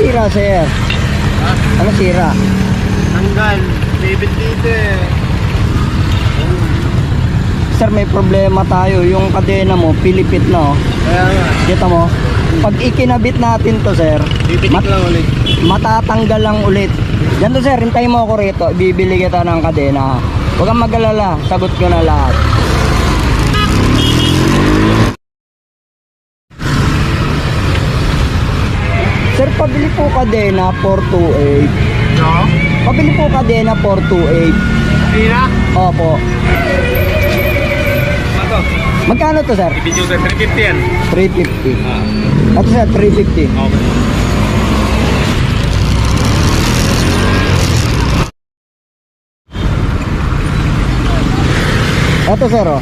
sira, sir? Ha? Ano sira? Tanggal. Bibit dito eh. Sir, may problema tayo. Yung kadena mo, pilipit na, oh. Kaya nga. Kita mo? Pag ikinabit natin to, sir, Bibitik lang ulit. matatanggal lang ulit. Ganito, sir, hintayin mo ako rito. Bibili kita ng kadena. Huwag kang mag-alala. Sagot ko na lahat. Sir, pabili po kadena 428. No? Pabili po kadena 428. Hindi na? Opo. Mato. Magkano to, sir? Video sa 350 yan. 350. Ah. Ito, sir, 350. Okay. Ito, sir, oh.